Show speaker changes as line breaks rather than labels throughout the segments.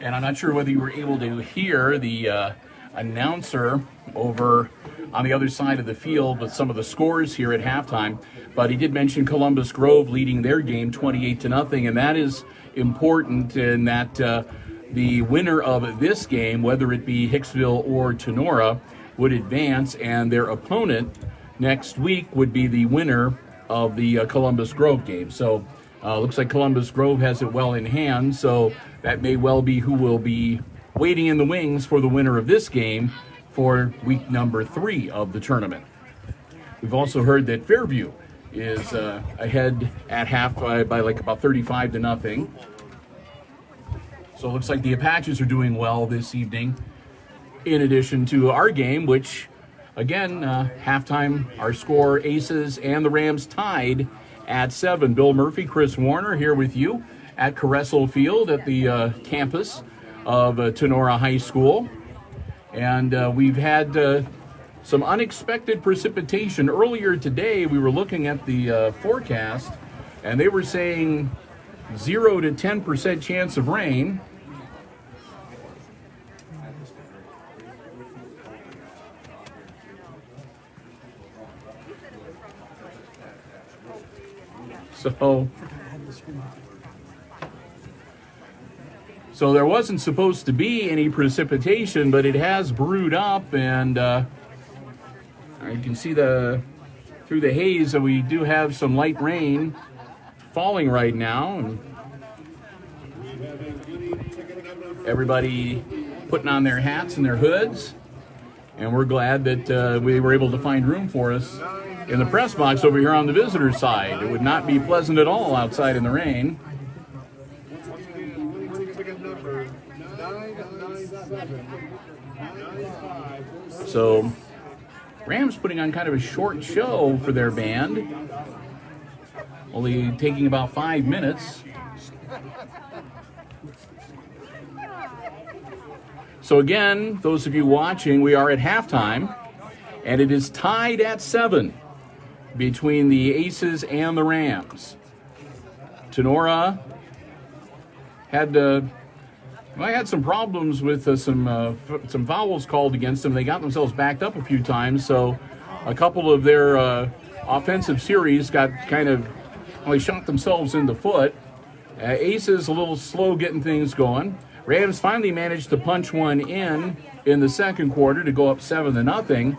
And I'm not sure whether you were able to hear the announcer over on the other side of the field with some of the scores here at halftime, but he did mention Columbus Grove leading their game 28-0, and that is important in that the winner of this game, whether it be Hicksville or Tinora, would advance, and their opponent next week would be the winner of the Columbus Grove game. So looks like Columbus Grove has it well in hand, so that may well be who will be waiting in the wings for the winner of this game for week number 3 of the tournament. We've also heard that Fairview is ahead at half by like about 35-0. So it looks like the Apaches are doing well this evening, in addition to our game, which, again, halftime, our score, Aces and the Rams tied at 7. Bill Murphy, Chris Warner here with you at Caressel Field at the campus of Tinora High School. And we've had some unexpected precipitation. Earlier today, we were looking at the forecast, and they were saying 0 to 10% chance of rain. So there wasn't supposed to be any precipitation, but it has brewed up, and you can see through the haze that we do have some light rain falling right now, and everybody putting on their hats and their hoods, and we're glad that we were able to find room for us in the press box over here on the visitor side. It would not be pleasant at all outside in the rain. So Rams putting on kind of a short show for their band, only taking about 5 minutes. So again, those of you watching, we are at halftime, and it is tied at 7 between the Aces and the Rams. Tinora had some problems with some fouls called against them. They got themselves backed up a few times, so a couple of their offensive series got they shot themselves in the foot. Aces a little slow getting things going. Rams finally managed to punch one in the second quarter to go up 7-0,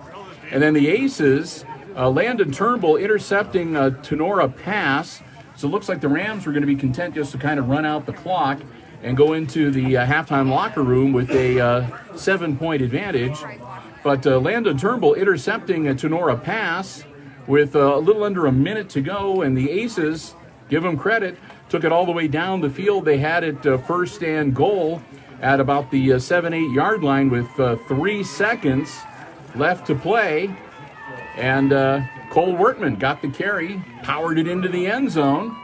and then the Aces, Landon Turnbull intercepting a Tinora pass. So it looks like the Rams were going to be content just to kind of run out the clock and go into the halftime locker room with a 7-point advantage. But Landon Turnbull intercepting a Tinora pass with a little under a minute to go, and the Aces, give them credit, took it all the way down the field. They had it first and goal at about the 7-8 yard line with 3 seconds left to play. And Cole Wortman got the carry, powered it into the end zone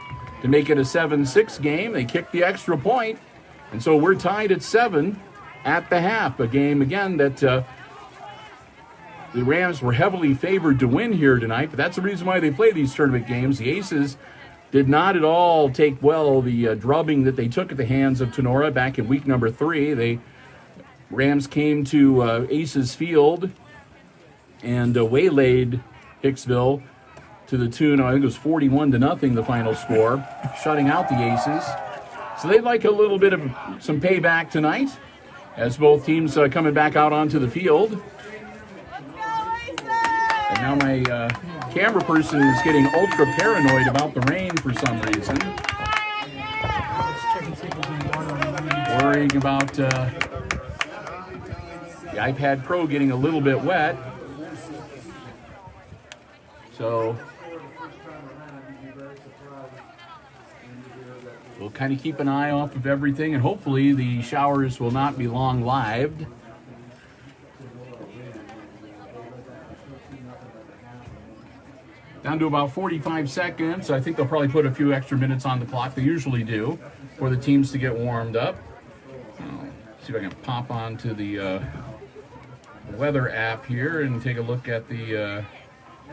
to make it a 7-6 game. They kicked the extra point, and so we're tied at 7 at the half. A game, again, that the Rams were heavily favored to win here tonight, but that's the reason why they play these tournament games. The Aces did not at all take well the drubbing that they took at the hands of Tinora back in week number 3. Rams came to Aces Field and waylaid Hicksville to the tune, I think it was 41-0, the final score, shutting out the Aces. So they'd like a little bit of some payback tonight as both teams coming back out onto the field. And now my camera person is getting ultra paranoid about the rain for some reason. Worrying about the iPad Pro getting a little bit wet. So we'll kind of keep an eye off of everything, and hopefully the showers will not be long-lived. Down to about 45 seconds. I think they'll probably put a few extra minutes on the clock. They usually do for the teams to get warmed up. See if I can pop onto the weather app here and take a look at the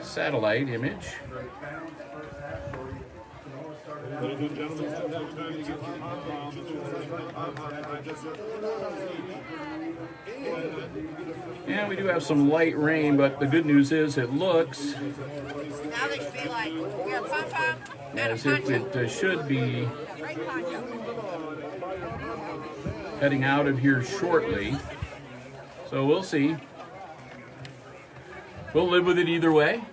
satellite image. Yeah, we do have some light rain, but the good news is it looks as if it should be heading out of here shortly. So we'll see. We'll live with it either way.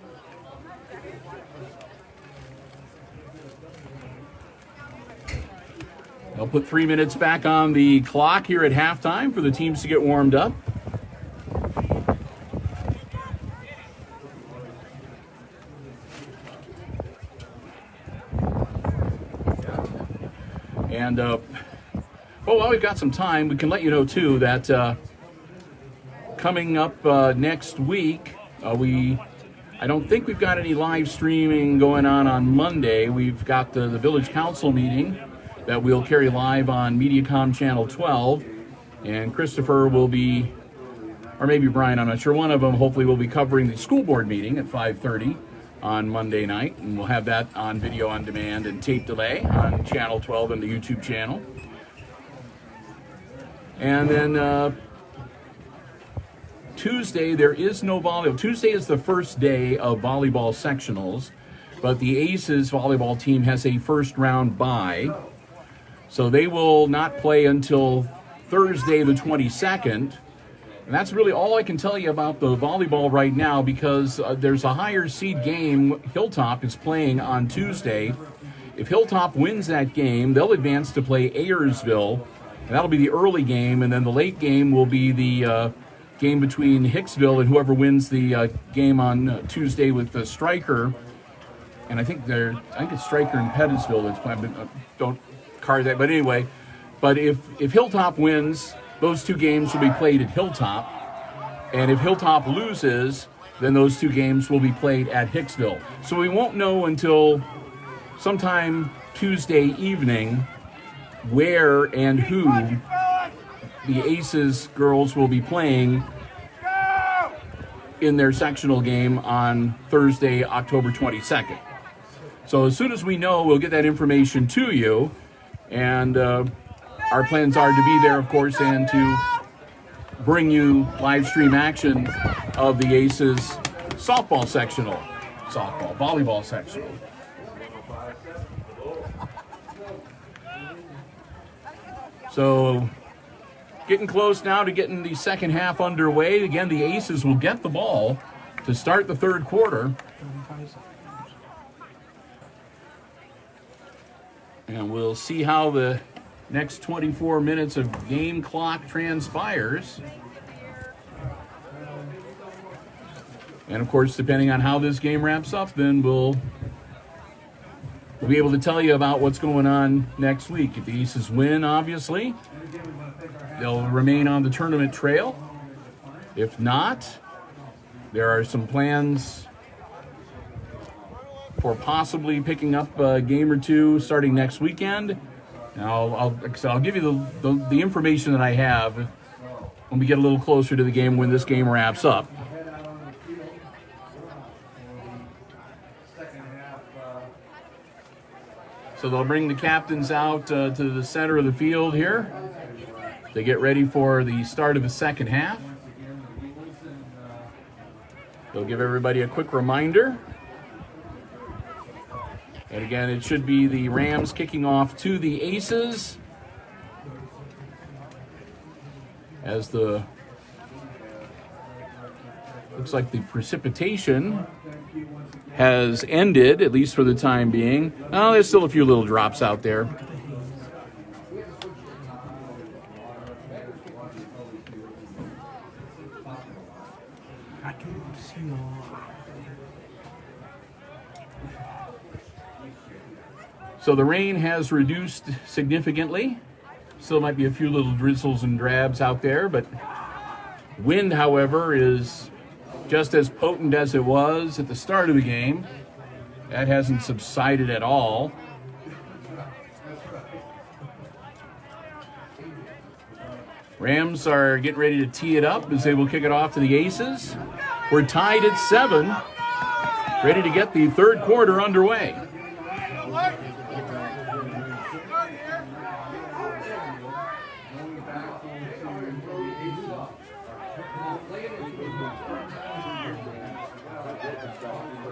They'll put 3 minutes back on the clock here at halftime for the teams to get warmed up. And, while we've got some time, we can let you know, too, that coming up next week, I don't think we've got any live streaming going on Monday. We've got the Village Council meeting that we'll carry live on Mediacom Channel 12. And Christopher will be, or maybe Brian, I'm not sure, one of them hopefully will be covering the school board meeting at 5:30 on Monday night. And we'll have that on video on demand and tape delay on Channel 12 and the YouTube channel. And then Tuesday, there is no volleyball. Tuesday is the first day of volleyball sectionals, but the Aces volleyball team has a first round bye. So they will not play until Thursday the 22nd. And that's really all I can tell you about the volleyball right now, because there's a higher seed game. Hilltop is playing on Tuesday. If Hilltop wins that game, they'll advance to play Ayersville, and that'll be the early game. And then the late game will be the game between Hicksville and whoever wins the game on Tuesday with the Stryker. And I think it's Stryker and Pettisville that's playing. Don't card that, but anyway. But if Hilltop wins, those two games will be played at Hilltop. And if Hilltop loses, then those two games will be played at Hicksville. So we won't know until sometime Tuesday evening where and who the Aces girls will be playing in their sectional game on Thursday, October 22nd. So as soon as we know, we'll get that information to you. And our plans are to be there, of course, and to bring you live stream action of the Aces volleyball sectional. So getting close now to getting the second half underway. Again, the Aces will get the ball to start the third quarter. And we'll see how the next 24 minutes of game clock transpires. And of course, depending on how this game wraps up, then we'll be able to tell you about what's going on next week. If the Aces win, obviously, they'll remain on the tournament trail. If not, there are some plans for possibly picking up a game or two starting next weekend. Now, I'll give you the information that I have when we get a little closer to the game, when this game wraps up. So they'll bring the captains out to the center of the field here. They get ready for the start of the second half. They'll give everybody a quick reminder. And again, it should be the Rams kicking off to the Aces as looks like the precipitation has ended, at least for the time being. Oh, there's still a few little drops out there. So the rain has reduced significantly. Still might be a few little drizzles and drabs out there, but wind, however, is just as potent as it was at the start of the game. That hasn't subsided at all. Rams are getting ready to tee it up as they will kick it off to the Aces. We're tied at 7, ready to get the third quarter underway.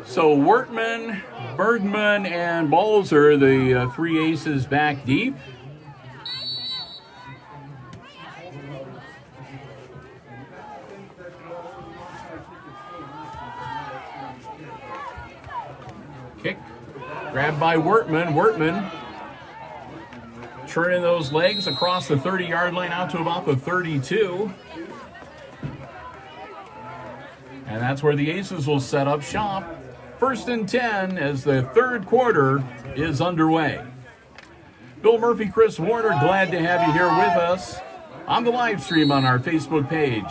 So Wortman, Bergman, and Balzer, the three Aces back deep. Kick, grabbed by Wortman. Wortman churning those legs across the 30-yard line out to about the 32. And that's where the Aces will set up shop. 1st and 10 as the third quarter is underway. Bill Murphy, Chris Warner, glad to have you here with us on the live stream on our Facebook page,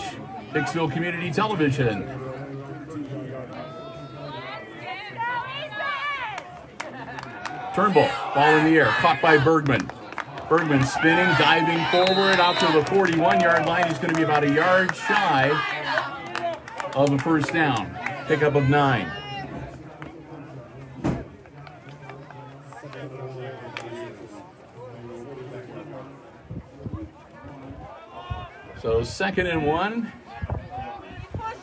Hicksville Community Television. Turnbull, ball in the air, caught by Bergman. Bergman spinning, diving forward out to the 41-yard line. He's going to be about a yard shy of a first down. Pickup of 9. So 2nd and 1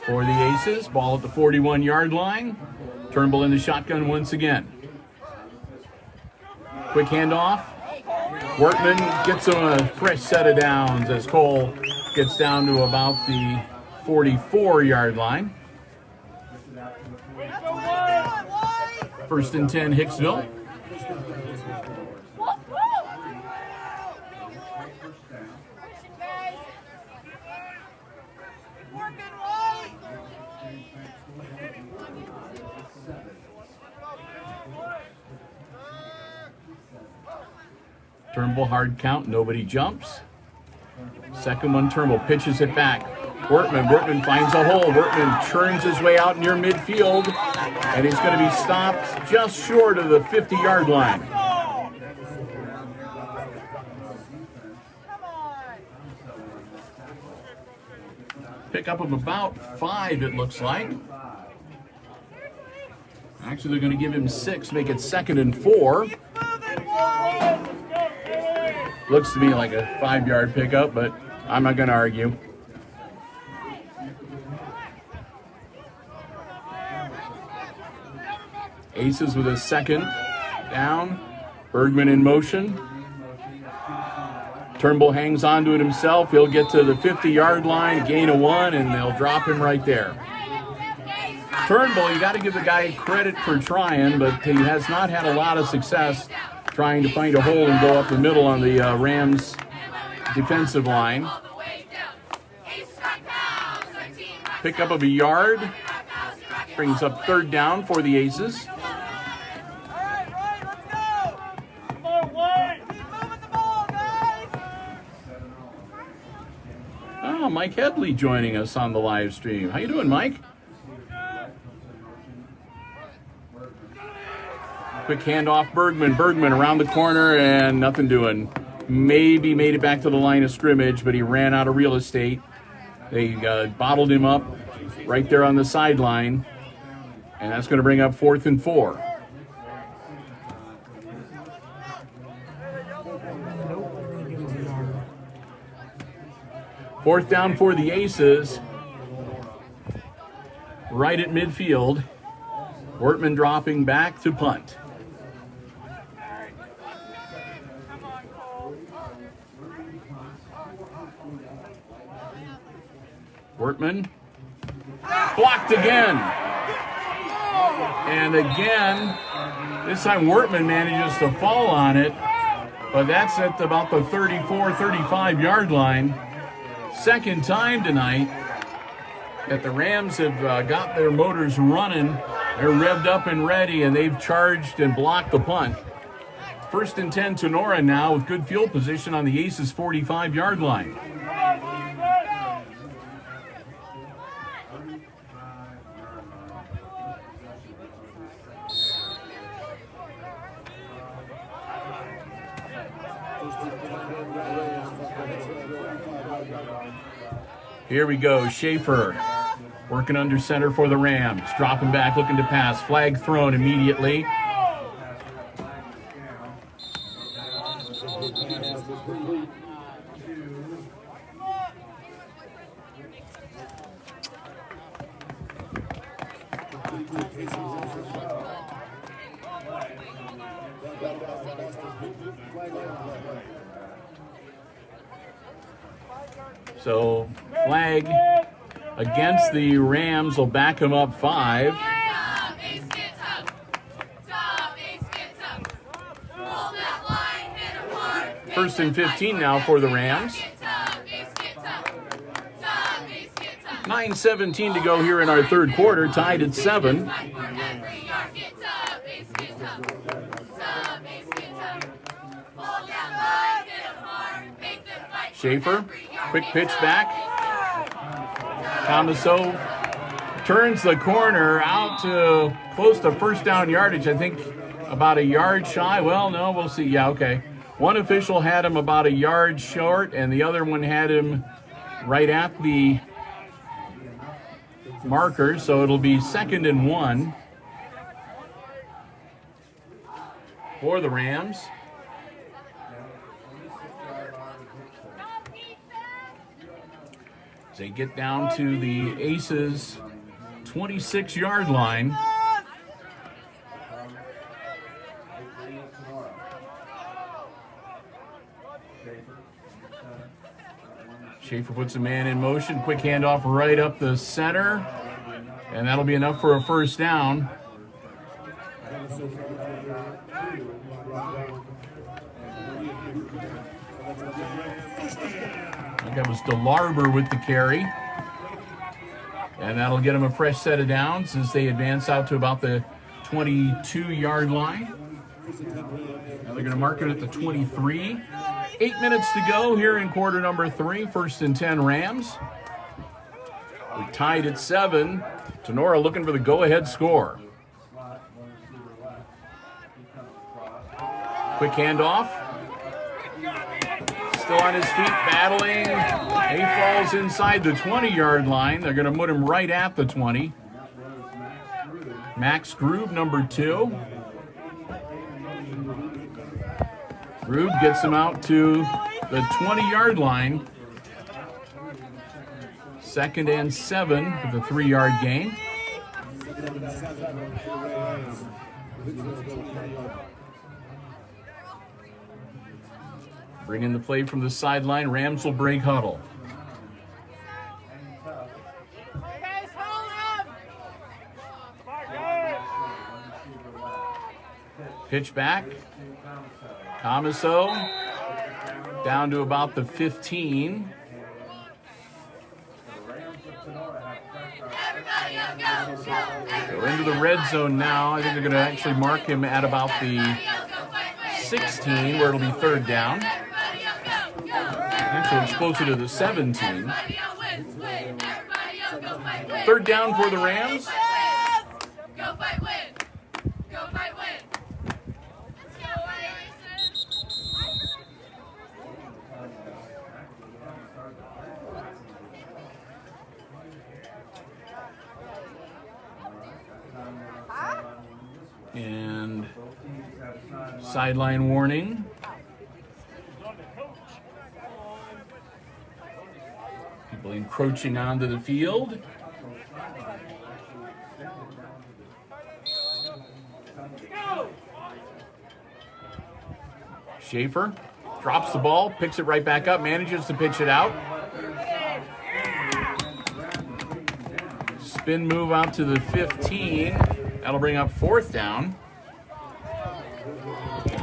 for the Aces. Ball at the 41-yard line. Turnbull in the shotgun once again. Quick handoff. Wortman gets him a fresh set of downs as Cole gets down to about the 44-yard line. 1st and 10, Hicksville. Turnbull, hard count, nobody jumps. Second one, Turnbull pitches it back. Wortman finds a hole. Wortman churns his way out near midfield, and he's going to be stopped just short of the 50-yard line. Pickup of about 5, it looks like. Actually, they're going to give him 6, make it 2nd and 4. Looks to me like a 5-yard pickup, but I'm not going to argue. Aces with a 2nd down. Bergman in motion. Turnbull hangs on to it himself. He'll get to the 50-yard line, gain of 1, and they'll drop him right there. Turnbull, you got to give the guy credit for trying, but he has not had a lot of success trying to find a hole and go up the middle on the Rams defensive line. Pickup of a yard. Brings up 3rd down for the Aces. Oh, Mike Headley joining us on the live stream. How you doing, Mike? Quick handoff, Bergman. Bergman around the corner and nothing doing. Maybe made it back to the line of scrimmage, but he ran out of real estate. They bottled him up right there on the sideline, and that's going to bring up 4th and 4. Fourth down for the Aces. Right at midfield. Wortman dropping back to punt. Wortman blocked again. And again, this time Wortman manages to fall on it, but that's at about the 34, 35-yard line. 2nd time tonight. that the Rams have got their motors running. They're revved up and ready, and they've charged and blocked the punt. 1st and 10, Tinora now with good field position on the Aces' 45-yard line. Here we go, Schaefer working under center for the Rams. Dropping back, looking to pass. Flag thrown immediately. So flag against the Rams will back them up 5. First and 15 now for the Rams. 9:17 to go here in our third quarter, tied at 7. Schaefer, quick pitch back. Tomaso turns the corner out to close to first down yardage. I think about a yard shy. Well, no, we'll see. Yeah, okay. One official had him about a yard short, and the other one had him right at the marker, so it'll be 2nd and 1 for the Rams. As they get down to the Aces' 26-yard line. Schaefer puts a man in motion. Quick handoff right up the center. And that'll be enough for a first down. I think that was DeLarber with the carry. And that'll get them a fresh set of downs as they advance out to about the 22-yard line. Now they're going to mark it at the 23. 8 minutes to go here in quarter number 3. 1st and 10 Rams. We tied at 7. Tinora looking for the go-ahead score. Quick handoff. Still on his feet, battling. He falls inside the 20-yard line. They're going to put him right at the 20. Max Grube, number 2. Grube gets him out to the 20-yard line. 2nd and 7 with a 3-yard gain. Bring in the play from the sideline. Rams will break huddle. Pitch back. Tomaso down to about the 15. Go into the red zone now. I think they're going to actually mark him at about the 16, where it'll be 3rd down. Actually, it's closer to the 17. 3rd down for the Rams.
Go fight, win. Go fight, win.
And sideline warning. People encroaching onto the field. Schaefer drops the ball, picks it right back up, manages to pitch it out. Spin move out to the 15. That'll bring up 4th down.
Let's go,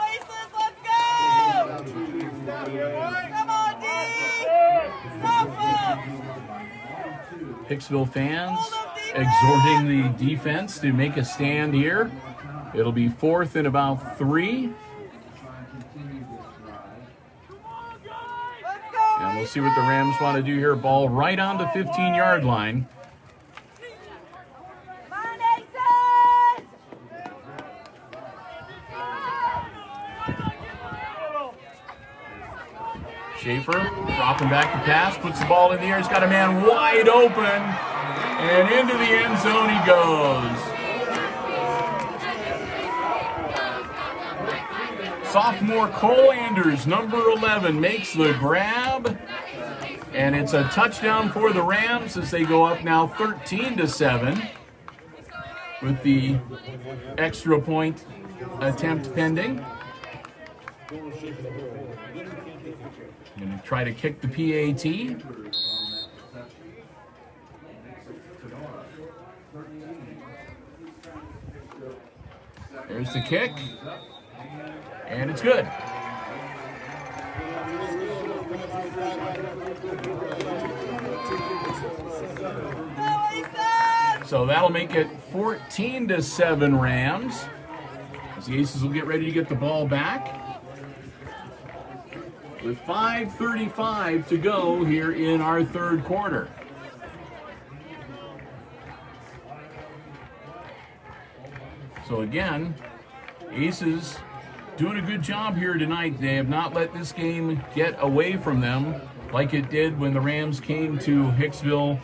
Aces, let's go! Come on, D! Stop him!
Hicksville fans exhorting the defense to make a stand here. It'll be 4th and about 3. And we'll see what the Rams want to do here. Ball right on the 15-yard line. Schaefer dropping back the pass, puts the ball in the air. He's got a man wide open, and into the end zone he goes. Sophomore Cole Anders, number 11, makes the grab, and it's a touchdown for the Rams as they go up now 13-7 with the extra point attempt pending. Going to try to kick the PAT. There's the kick. And it's good. So that'll make it 14-7 Rams. As the Aces will get ready to get the ball back. With 5:35 to go here in our third quarter. So again, Aces doing a good job here tonight. They have not let this game get away from them like it did when the Rams came to Hicksville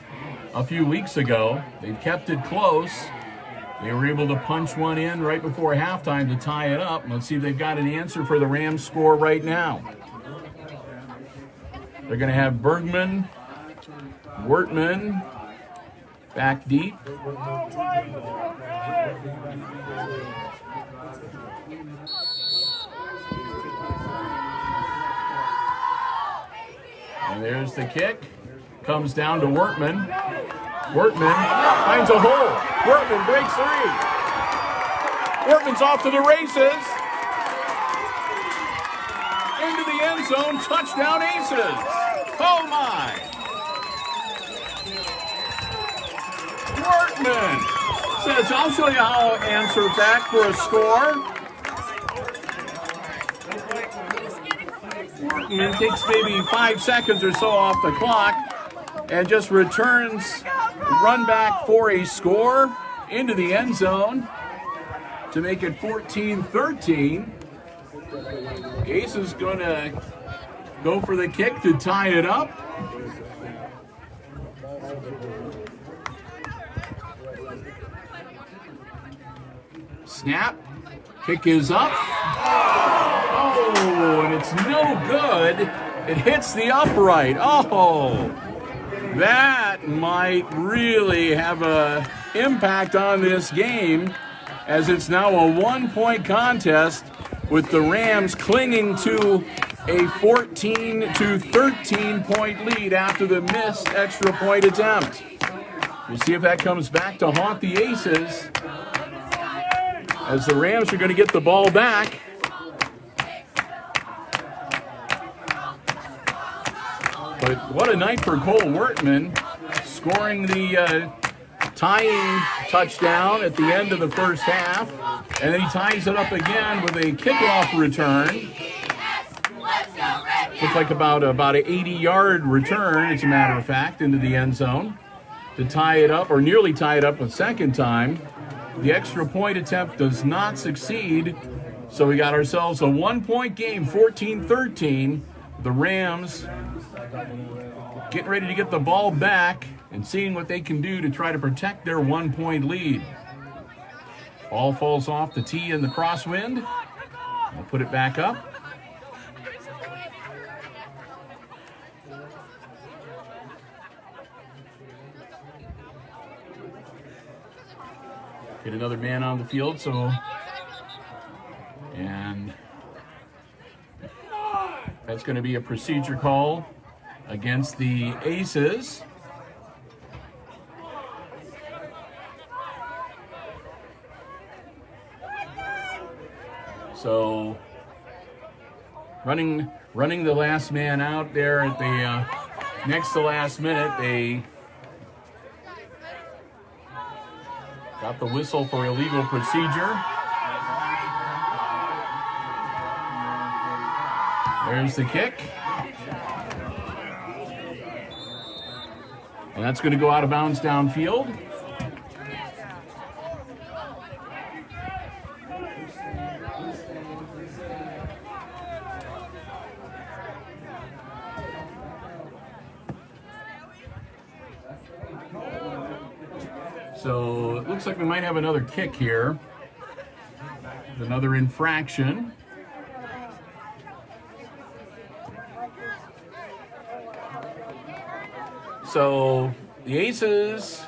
a few weeks ago. They've kept it close. They were able to punch one in right before halftime to tie it up. Let's see if they've got an answer for the Rams score right now. They're going to have Bergman, Wortman back deep. And there's the kick. Comes down to Wortman. Wortman finds a hole. Wortman breaks 3. Wortman's off to the races. Into the end zone, touchdown Aces. Oh my! Wortman says, I'll show you how to answer back for a score. Wortman takes maybe 5 seconds or so off the clock and just returns run back for a score into the end zone to make it 14-13. Ace is going to go for the kick to tie it up. Snap. Kick is up. Oh, and it's no good. It hits the upright. Oh, that might really have an impact on this game, as it's now a 1-point contest with the Rams clinging to a 14-13 point lead after the missed extra point attempt. We'll see if that comes back to haunt the Aces, as the Rams are going to get the ball back. But what a night for Cole Wortman, scoring the tying touchdown at the end of the first half. And then he ties it up again with a kickoff return. Looks like about an 80-yard return, as a matter of fact, into the end zone to tie it up, or nearly tie it up a second time. The extra point attempt does not succeed, so we got ourselves a 1-point game, 14-13. The Rams getting ready to get the ball back and seeing what they can do to try to protect their 1-point lead. Ball falls off the tee in the crosswind. We'll put it back up. Get another man on the field, and that's going to be a procedure call against the Aces. So running the last man out there at the next to last minute, they Got the whistle for illegal procedure. There's the kick. And that's going to go out of bounds downfield. So it looks like we might have another kick here. Another infraction. So the Aces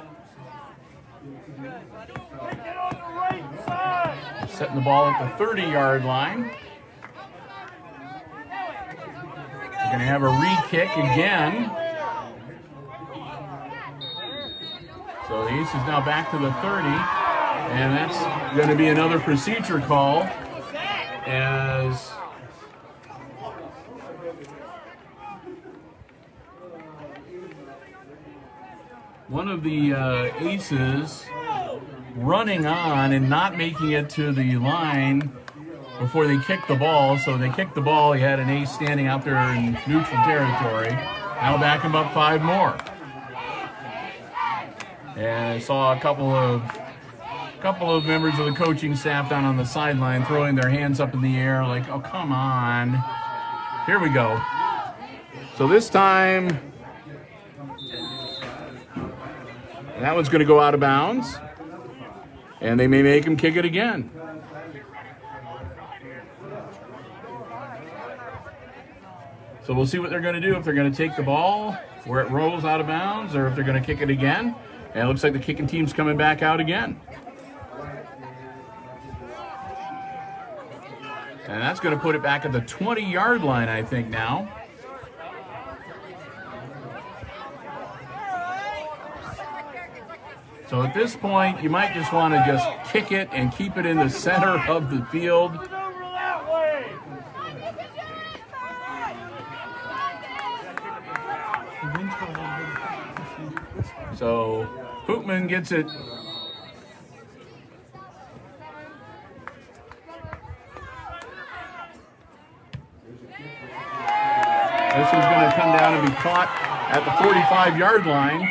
setting the ball at the 30-yard line. They're going to have a re-kick again. So the Aces now back to the 30, and that's going to be another procedure call as one of the Aces running on and not making it to the line before they kicked the ball. So they kicked the ball. He had an ace standing out there in neutral territory. Now back him up 5 more. And I saw a couple of members of the coaching staff down on the sideline throwing their hands up in the air like, oh, come on. Here we go. So this time, that one's going to go out of bounds. And they may make him kick it again. So we'll see what they're going to do, if they're going to take the ball where it rolls out of bounds or if they're going to kick it again. And it looks like the kicking team's coming back out again. And that's going to put it back at the 20-yard line, I think, now. So at this point, you might just want to just kick it and keep it in the center of the field. So Hoopman gets it. This one's going to come down and be caught at the 45-yard line.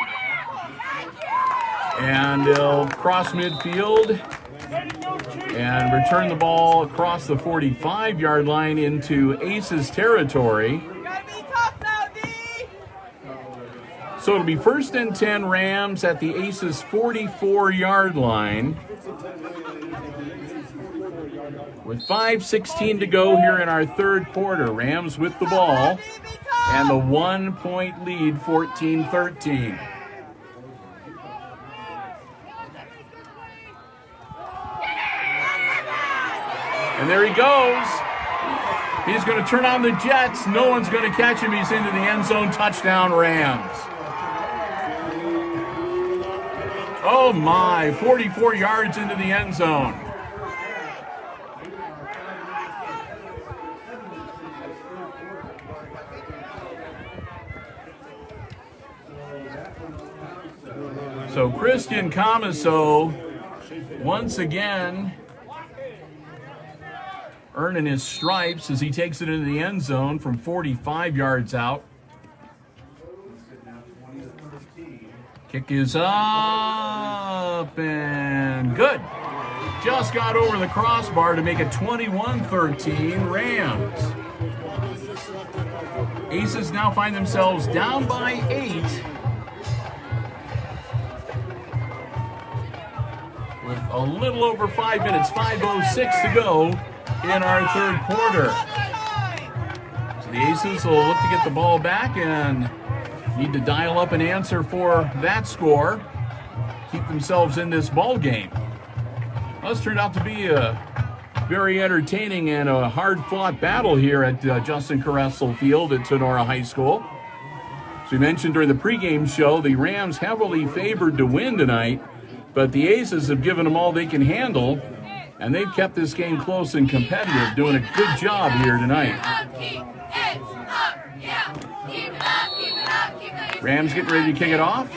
And they'll cross midfield and return the ball across the 45-yard line into Aces territory. So it'll be 1st and 10 Rams at the Aces 44-yard line. With 5:16 to go here in our third quarter. Rams with the ball and the 1-point lead, 14-13. And there he goes. He's going to turn on the jets. No one's going to catch him. He's into the end zone. Touchdown, Rams. Oh my, 44 yards into the end zone. So Christian Camaso once again earning his stripes as he takes it into the end zone from 45 yards out. Kick is up and good. Just got over the crossbar to make it 21-13 Rams. Aces now find themselves down by 8. With a little over 5 minutes, 5:06 to go in our third quarter. So the Aces will look to get the ball back and need to dial up an answer for that score. Keep themselves in this ball game. Well, this turned out to be a very entertaining and a hard-fought battle here at Justin Caressel Field at Tinora High School. As we mentioned during the pregame show, the Rams heavily favored to win tonight, but the Aces have given them all they can handle, and they've kept this game close and competitive, doing a good job here tonight. Rams getting ready to kick it off.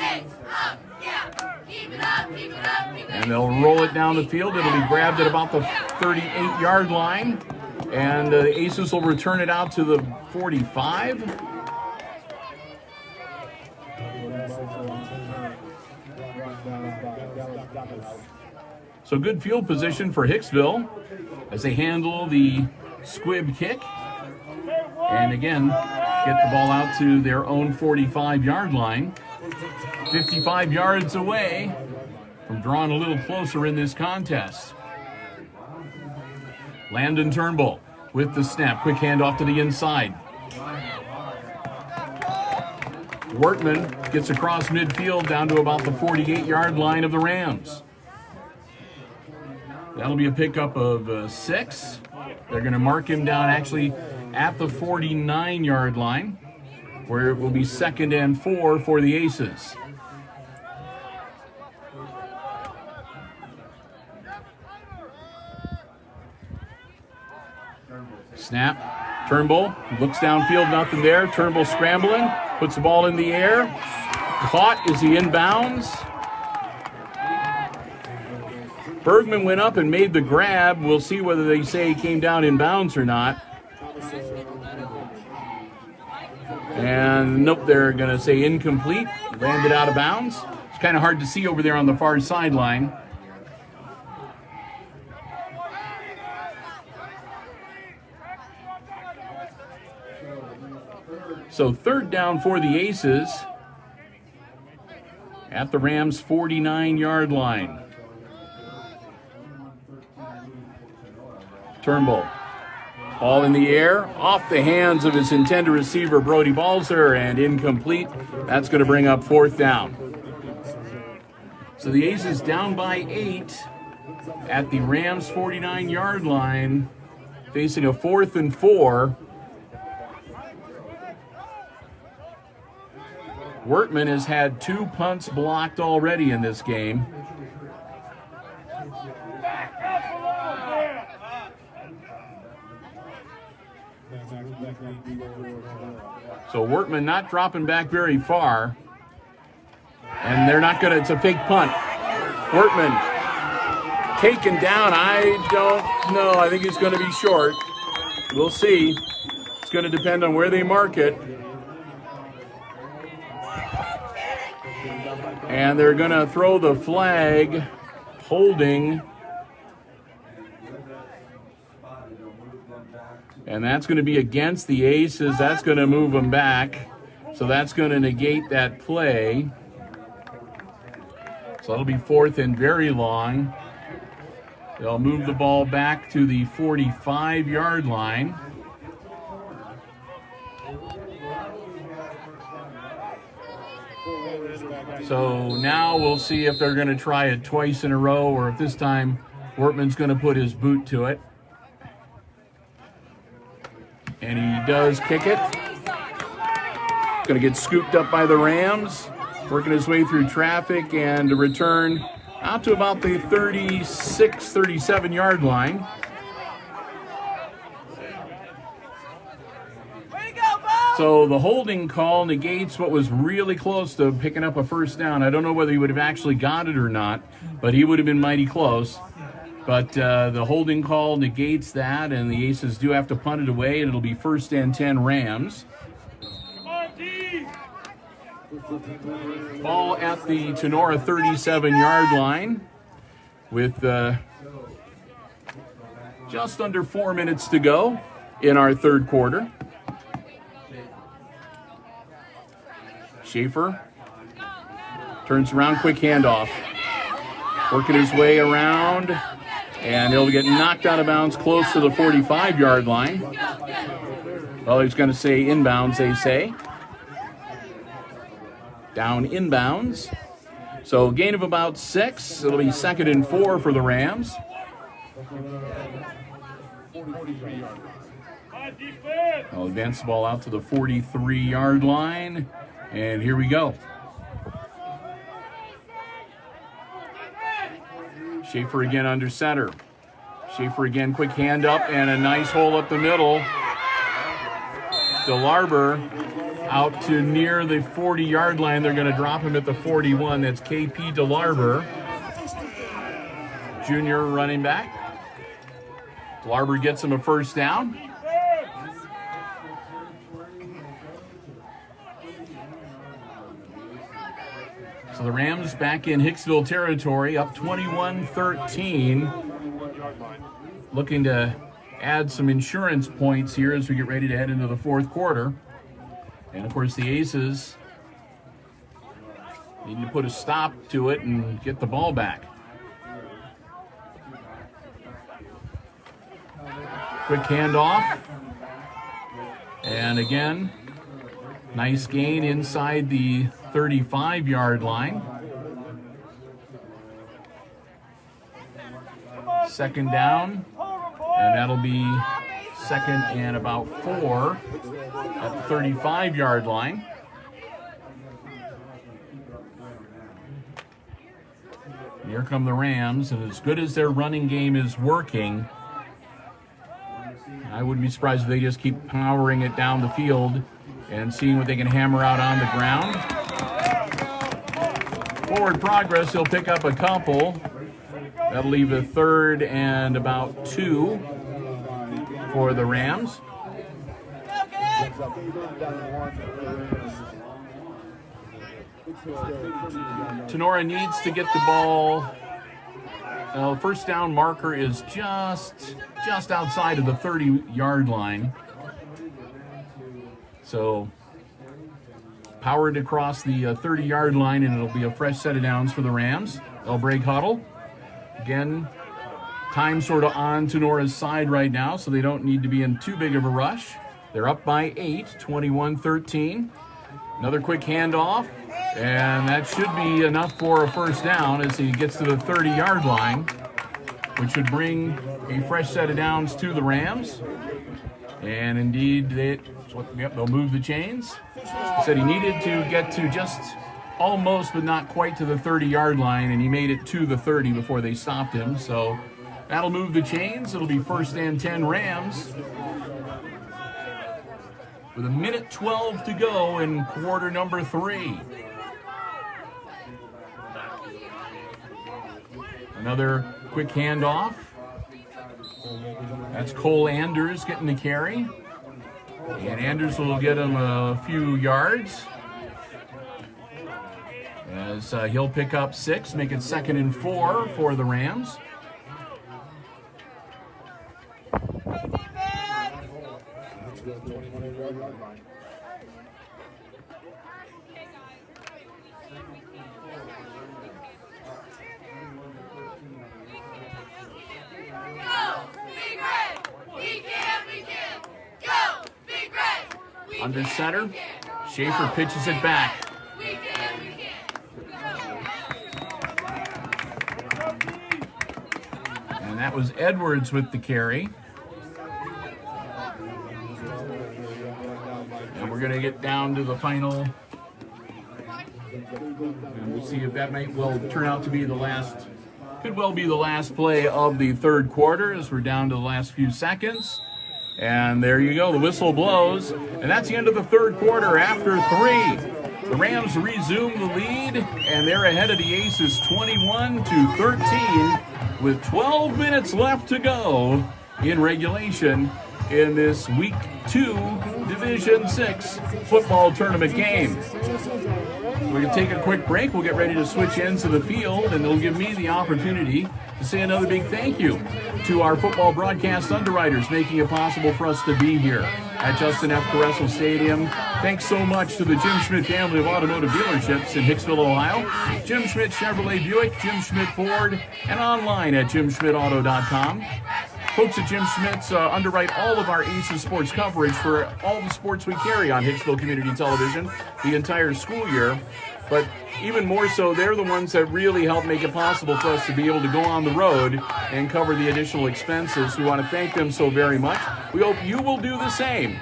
And they'll roll it down the field. It'll be grabbed at about the 38-yard line. And the Aces will return it out to the 45. So good field position for Hicksville as they handle the squib kick. And again, get the ball out to their own 45-yard line. 55 yards away from drawing a little closer in this contest. Landon Turnbull with the snap. Quick handoff to the inside. Workman gets across midfield down to about the 48-yard line of the Rams. That'll be a pickup of 6. They're going to mark him down actually at the 49-yard line, where it will be 2nd and 4 for the Aces. Snap. Turnbull looks downfield, nothing there. Turnbull scrambling, puts the ball in the air. Caught as he inbounds. Bergman went up and made the grab. We'll see whether they say he came down in bounds or not. And nope, they're going to say incomplete. Landed out of bounds. It's kind of hard to see over there on the far sideline. So 3rd down for the Aces at the Rams' 49-yard line. Turnbull. Ball in the air, off the hands of his intended receiver, Brody Balzer, and incomplete. That's going to bring up 4th down. So the Aces down by 8 at the Rams' 49-yard line, facing a 4th and 4. Workman has had 2 punts blocked already in this game. So Workman not dropping back very far. And they're not going to, it's a fake punt. Workman taken down. I don't know. I think he's going to be short. We'll see. It's going to depend on where they mark it. And they're going to throw the flag, holding. And that's going to be against the Aces. That's going to move them back. So that's going to negate that play. So that'll be 4th and very long. They'll move the ball back to the 45-yard line. So now we'll see if they're going to try it twice in a row or if this time Workman's going to put his boot to it. And he does kick it. Going to get scooped up by the Rams. Working his way through traffic and to return out to about the 36, 37-yard line. So the holding call negates what was really close to picking up a 1st down. I don't know whether he would have actually got it or not, but he would have been mighty close. But the holding call negates that, and the Aces do have to punt it away, and it'll be 1st and 10 Rams. Ball at the Tinora 37-yard line with just under 4 minutes to go in our 3rd quarter. Schaefer turns around, quick handoff. Working his way around, and he'll get knocked out of bounds close to the 45-yard line. Well, he's going to say inbounds, they say. Down inbounds. So gain of about 6. It'll be 2nd and 4 for the Rams. I'll advance the ball out to the 43-yard line. And here we go. Schaefer again under center. Schaefer again, quick hand up and a nice hole up the middle. DeLarber out to near the 40-yard line. They're going to drop him at the 41. That's KP DeLarber. junior running back. Larber gets him a first down. So the Rams back in Hicksville territory, up 21-13. Looking to add some insurance points here as we get ready to head into the fourth quarter. And of course the Aces need to put a stop to it and get the ball back. Quick handoff. And again, nice gain inside the 35-yard line. Second down, and that'll be second and about 4 at the 35-yard line. And here come the Rams, and as good as their running game is working, I wouldn't be surprised if they just keep powering it down the field and seeing what they can hammer out on the ground. Forward progress, he'll pick up a couple. That'll leave a third and about 2 for the Rams. Tinora needs to get the ball. First down marker is just outside of the 30-yard line. So powered across the 30-yard line, and it'll be a fresh set of downs for the Rams. They'll break huddle. Again, time sort of on Tenora's side right now, so they don't need to be in too big of a rush. They're up by 8, 21-13. Another quick handoff, and that should be enough for a first down as he gets to the 30-yard line, which should bring a fresh set of downs to the Rams. And indeed, they'll move the chains. He said he needed to get to just almost, but not quite to the 30-yard line, and he made it to the 30 before they stopped him. So that'll move the chains. It'll be first and 10 Rams with 1:12 to go in quarter number 3. Another quick handoff. That's Cole Anders getting the carry. And Anders will get him a few yards as he'll pick up 6, make it second and 4 for the Rams. Under center, Schaefer pitches it back. And that was Edwards with the carry. And we're going to get down to the final. And we'll see if that might well turn out to be the last, could well be the last play of the third quarter as we're down to the last few seconds. And there you go, the whistle blows. And that's the end of the third quarter after 3. The Rams resume the lead, and they're ahead of the Aces 21-13 with 12 minutes left to go in regulation in this Week 2 Division 6 football tournament game. We're going to take a quick break. We'll get ready to switch ends of the field, and it'll give me the opportunity to say another big thank you to our football broadcast underwriters making it possible for us to be here at Justin F. Caressel Stadium. Thanks so much to the Jim Schmidt family of automotive dealerships in Hicksville, Ohio. Jim Schmidt Chevrolet Buick, Jim Schmidt Ford, and online at jimschmidtauto.com. Folks at Jim Schmidt's underwrite all of our Aces sports coverage for all the sports we carry on Hicksville Community Television the entire school year. But even more so, they're the ones that really help make it possible for us to be able to go on the road and cover the additional expenses. We want to thank them so very much. We hope you will do the same.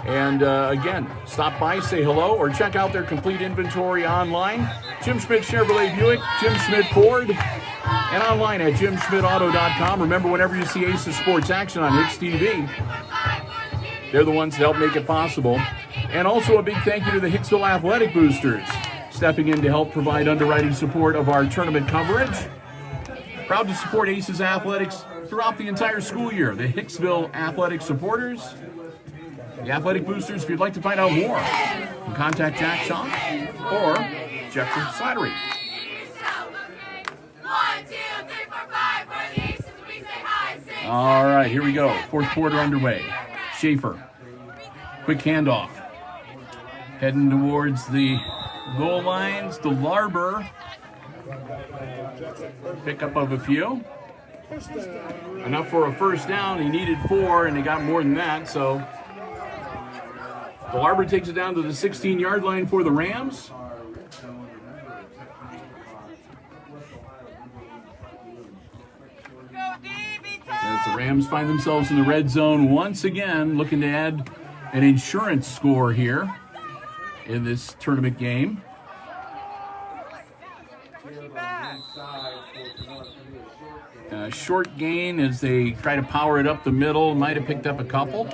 And again, stop by, say hello, or check out their complete inventory online. Jim Schmidt Chevrolet Buick, Jim Schmidt Ford, and online at jimschmidtauto.com. Remember, whenever you see Aces Sports action on HIX-TV, they're the ones that help make it possible. And also a big thank you to the Hicksville Athletic Boosters, stepping in to help provide underwriting support of our tournament coverage. Proud to support Aces Athletics throughout the entire school year. The Hicksville Athletic supporters, the Athletic Boosters. If you'd like to find out more, you can contact Jack Shaw or Jeffrey Slattery.
1, 2, 3, 4, 5 for the Aces. We say hi. Sing.
All right, here we go. Fourth quarter underway. Schaefer, quick handoff. Heading towards the goal lines. DeLarber, pickup of a few. Enough for a first down. He needed 4, and he got more than that. So DeLarber takes it down to the 16-yard line for the Rams. As the Rams find themselves in the red zone once again, looking to add an insurance score here in this tournament game. Short gain as they try to power it up the middle. Might have picked up a couple.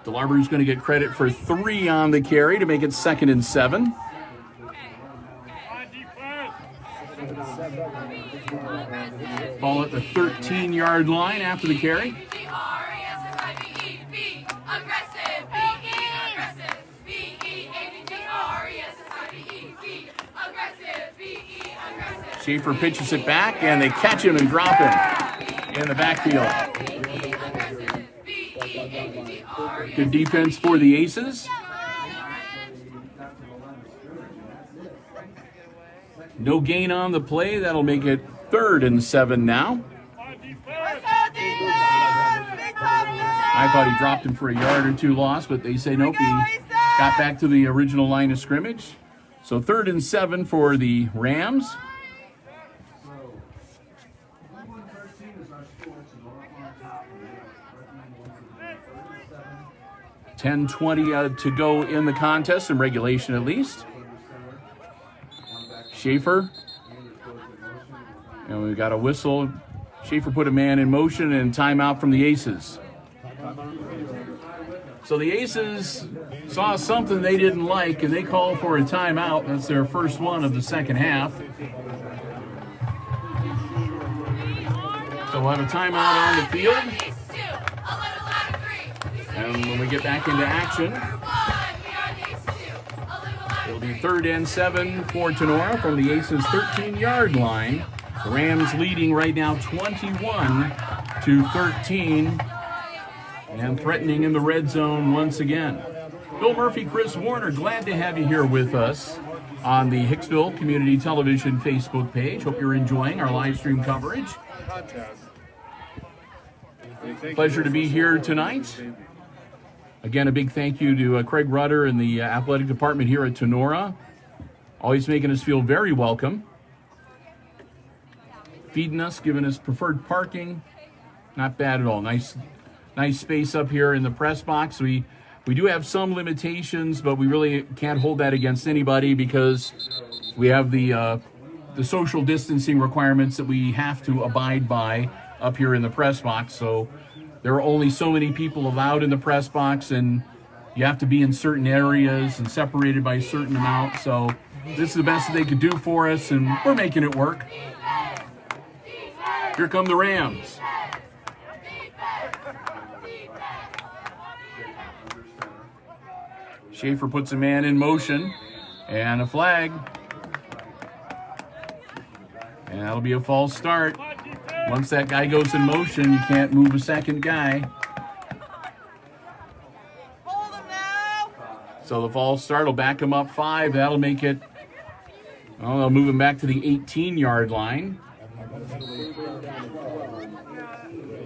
DeLarber's going to get credit for 3 on the carry to make it 2nd and 7. Ball at the 13-yard line after the carry. Schaefer pitches it back, and they catch him and drop him in the backfield. Good defense for the Aces. No gain on the play. That'll make it 3rd and 7 now. I thought he dropped him for a yard or 2 loss, but they say nope, he got back to the original line of scrimmage. So 3rd and 7 for the Rams. 10:20 to go in the contest, in regulation at least. Schaefer, and we've got a whistle. Schaefer put a man in motion, and timeout from the Aces. So the Aces saw something they didn't like, and they called for a timeout. That's their first one of the second half. So we'll have a timeout on the field. And when we get back into action, it'll be 3rd and 7 for Tinora from the Aces 13-yard line. The Rams leading right now 21-13 and threatening in the red zone once again. Bill Murphy, Chris Warner, glad to have you here with us on the Hicksville Community Television Facebook page. Hope you're enjoying our live stream coverage. Pleasure to be here tonight. Again, a big thank you to Craig Rudder and the athletic department here at Tinora. Always making us feel very welcome. Feeding us, giving us preferred parking. Not bad at all. Nice space up here in the press box. We do have some limitations, but we really can't hold that against anybody because we have the social distancing requirements that we have to abide by up here in the press box. So there are only so many people allowed in the press box, and you have to be in certain areas and separated by a certain amount. So this is the best that they could do for us, and we're making it work. Here come the Rams. Schaefer puts a man in motion, and a flag. And that'll be a false start. Once that guy goes in motion, you can't move a second guy.
Hold him now.
So the false start will back him up 5. That'll make it, well, they'll move him back to the 18-yard line.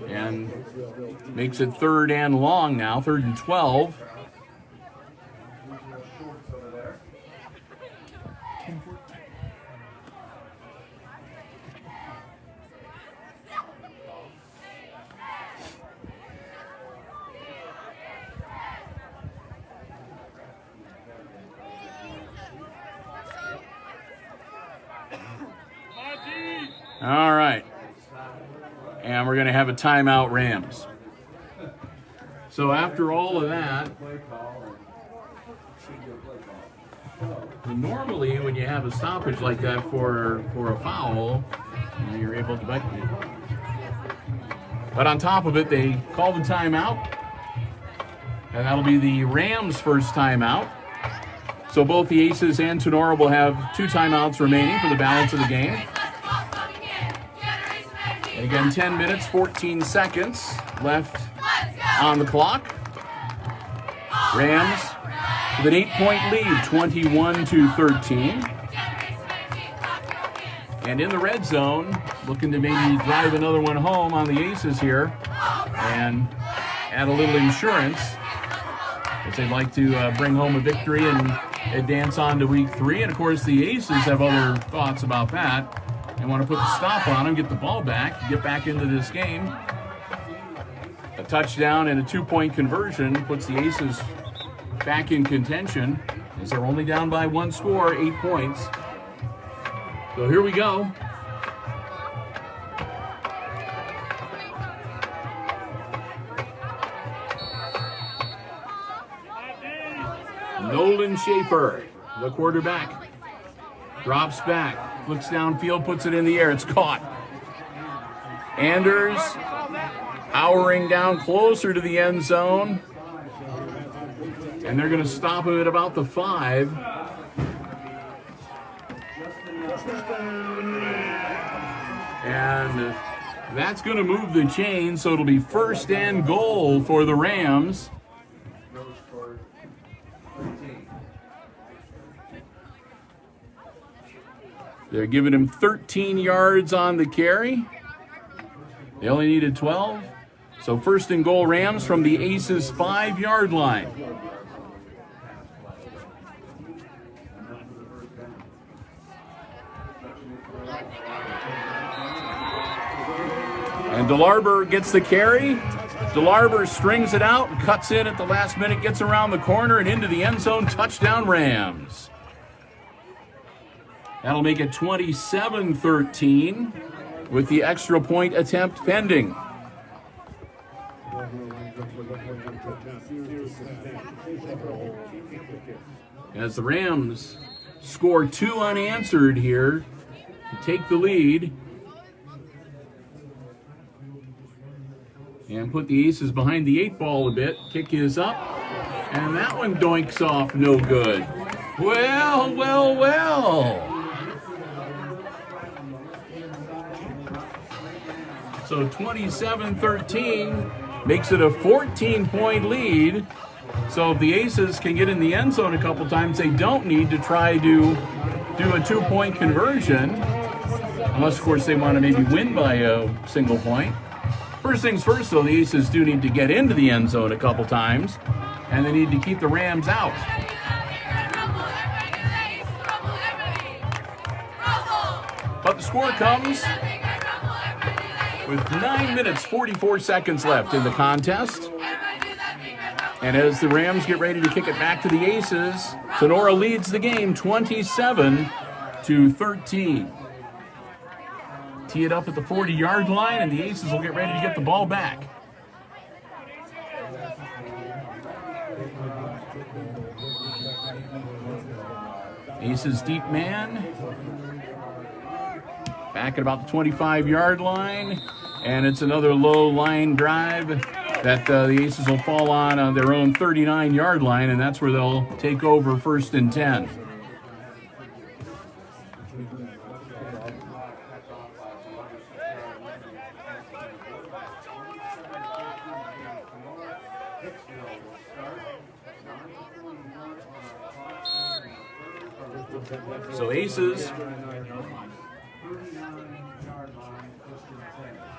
And makes it 3rd and long now, 3rd and 12. All right. And we're going to have a timeout, Rams. So after all of that, And normally, when you have a stoppage like that for a foul, you're able to. But on top of it, they call the timeout, and that'll be the Rams' first timeout. So both the Aces and Tinora will have 2 timeouts remaining for the balance of the game. And again, 10 minutes, 14 seconds left on the clock. Rams with an 8-point lead, 21-13. And in the red zone, looking to maybe drive another one home on the Aces here and add a little insurance, as they'd like to bring home a victory and advance on to week 3. And of course, the Aces have other thoughts about that and want to put the stop on them, get the ball back, get back into this game. A touchdown and a 2-point conversion puts the Aces back in contention, as they're only down by 1 score, 8 points. So here we go. Nolan Schaefer, the quarterback, drops back, looks downfield, puts it in the air. It's caught. Anders powering down closer to the end zone. And they're going to stop him at about the 5. And that's going to move the chain, so it'll be 1st and goal for the Rams. They're giving him 13 yards on the carry. They only needed 12. So 1st and goal Rams from the Aces 5-yard line. And DeLarber gets the carry. DeLarber strings it out, cuts in at the last minute, gets around the corner and into the end zone. Touchdown Rams. That'll make it 27-13 with the extra point attempt pending. As the Rams score 2 unanswered here to take the lead and put the Aces behind the 8 ball a bit. Kick is up, and that one doinks off, no good. Well, well, well. So 27-13 makes it a 14-point lead. So if the Aces can get in the end zone a couple times, they don't need to try to do a 2-point conversion. Unless, of course, they want to maybe win by a single point. First things first, though, the Aces do need to get into the end zone a couple times, and they need to keep the Rams out. But the score comes with 9 minutes, 44 seconds left in the contest. And as the Rams get ready to kick it back to the Aces, Tinora leads the game 27-13. Tee it up at the 40-yard line, and the Aces will get ready to get the ball back. Aces deep man. Back at about the 25-yard line. And it's another low line drive that the Aces will fall on their own 39-yard line, and that's where they'll take over 1st and 10. So Aces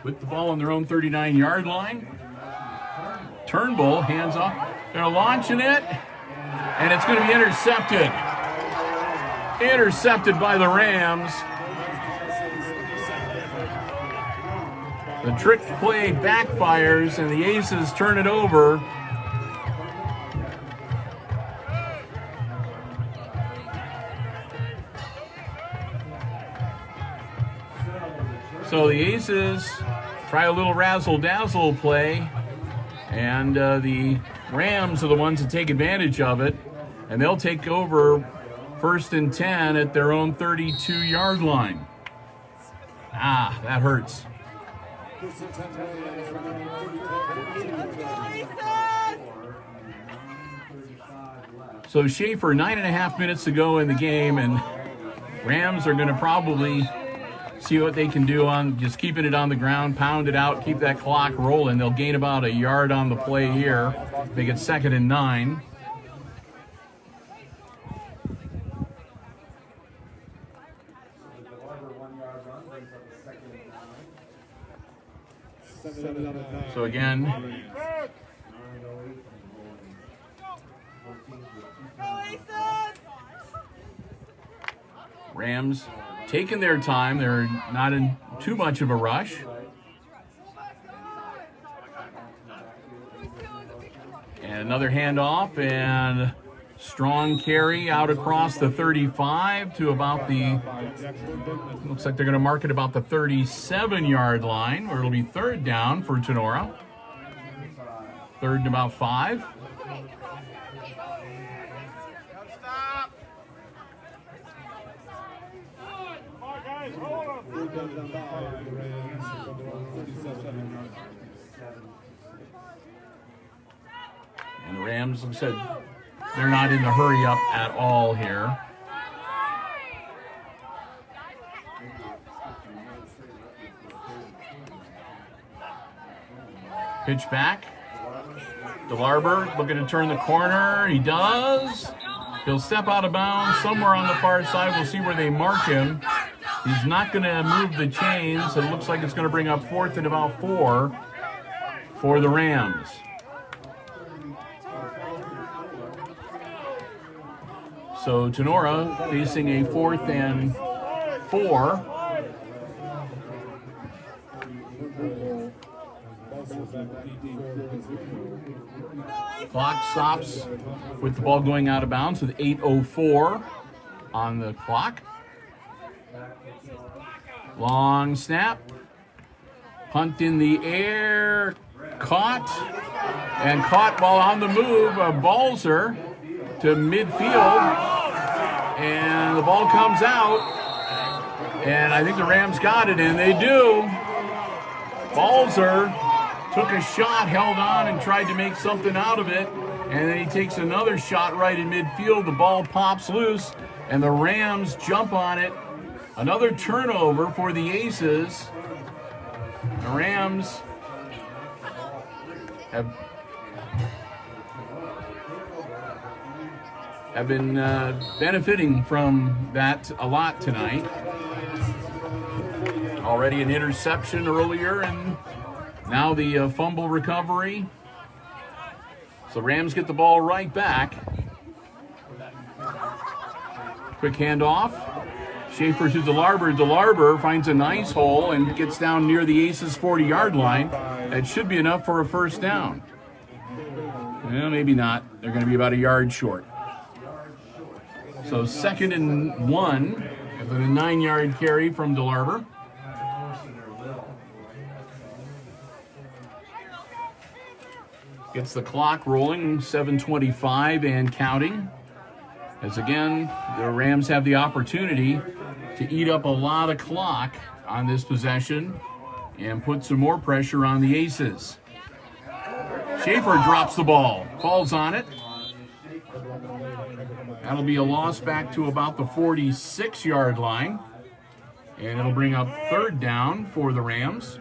with the ball on their own 39-yard line. Turnbull, hands off. They're launching it, and it's going to be intercepted. Intercepted by the Rams. The trick play backfires, and the Aces turn it over. So the Aces try a little razzle-dazzle play, and the Rams are the ones that take advantage of it, and they'll take over First and 10 at their own 32-yard line. Ah, that hurts. So Schaefer, 9.5 minutes to go in the game, and Rams are going to probably see what they can do on just keeping it on the ground, pound it out, keep that clock rolling. They'll gain about a yard on the play here. Make it 2nd and 9. So again, Rams taking their time. They're not in too much of a rush. And another handoff and strong carry out across the 35 to about the, looks like they're going to mark it about the 37-yard line, where it'll be 3rd down for Tinora. 3rd and about 5. And the Rams, like I said, they're not in the hurry up at all here. Pitch back. DeLarber looking to turn the corner. He does. He'll step out of bounds somewhere on the far side. We'll see where they mark him. He's not going to move the chains. It looks like it's going to bring up 4th and about 4 for the Rams. So Tinora facing a 4th and 4. Clock stops with the ball going out of bounds with 8:04 on the clock. Long snap. Punt in the air. Caught. And caught while on the move. Balzer to midfield. And the ball comes out. And I think the Rams got it, and they do. Balzer took a shot, held on, and tried to make something out of it. And then he takes another shot right in midfield. The ball pops loose, and the Rams jump on it. Another turnover for the Aces. The Rams have been benefiting from that a lot tonight. Already an interception earlier, and now the fumble recovery. So Rams get the ball right back. Quick handoff. Schaefer to DeLarber. DeLarber finds a nice hole and gets down near the Aces 40-yard line. That should be enough for a first down. Well, maybe not. They're going to be about a yard short. So 2nd and 1 with a 9-yard carry from DeLarber. Gets the clock rolling, 7:25 and counting. As again, the Rams have the opportunity to eat up a lot of clock on this possession and put some more pressure on the Aces. Schaefer drops the ball, falls on it. That'll be a loss back to about the 46-yard line. And it'll bring up 3rd down for the Rams.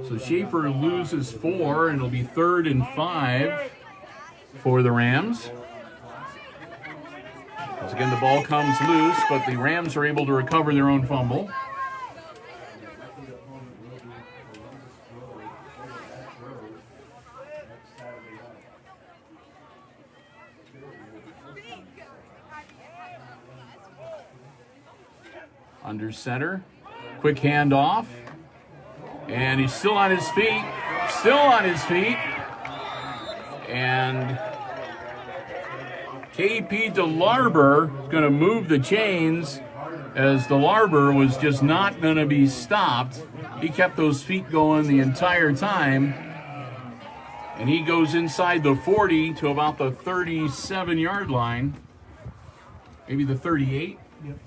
So Schaefer loses 4, and it'll be 3rd and 5 for the Rams. As again, the ball comes loose, but the Rams are able to recover their own fumble. Under center, quick handoff. And he's still on his feet, And KP DeLarber is going to move the chains, as DeLarber was just not going to be stopped. He kept those feet going the entire time. And he goes inside the 40 to about the 37-yard line. Maybe the 38.
Yep.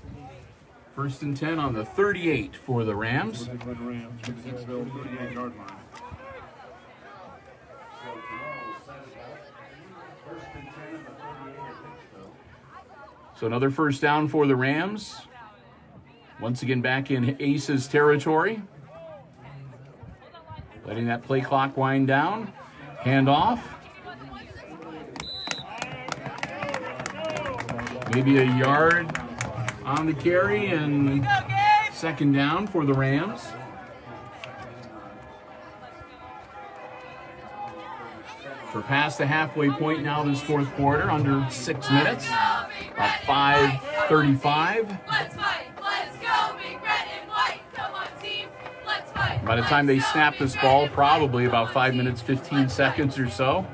1st and 10 on the 38 for the Rams.
Hicksville, 38-yard line.
So another first down for the Rams. Once again back in Aces territory. Letting that play clock wind down. Handoff. Maybe a yard on the carry and second down for the Rams. We're past the halfway point now this fourth quarter, under 6 minutes. About 5:35.
Let's fight. Let's go. Big red and white. Come on, team. Let's fight.
By the time they snap this ball, probably about 5 minutes, 15 seconds or so.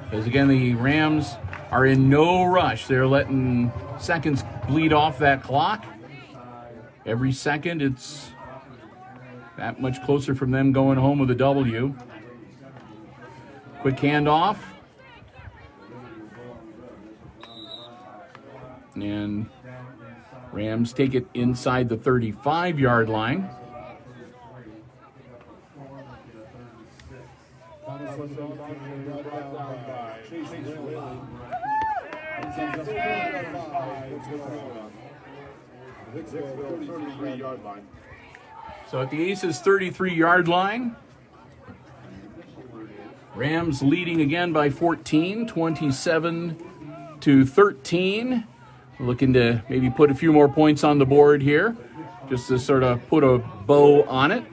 Because again, the Rams are in no rush. They're letting seconds bleed off that clock. Every second, it's that much closer from them going home with a W. Quick handoff. And Rams take it inside the 35-yard line.
Hicksville, 33-yard line.
So at the Aces 33-yard line, Rams leading again by 14, 27-13. Looking to maybe put a few more points on the board here, just to sort of put a bow on it.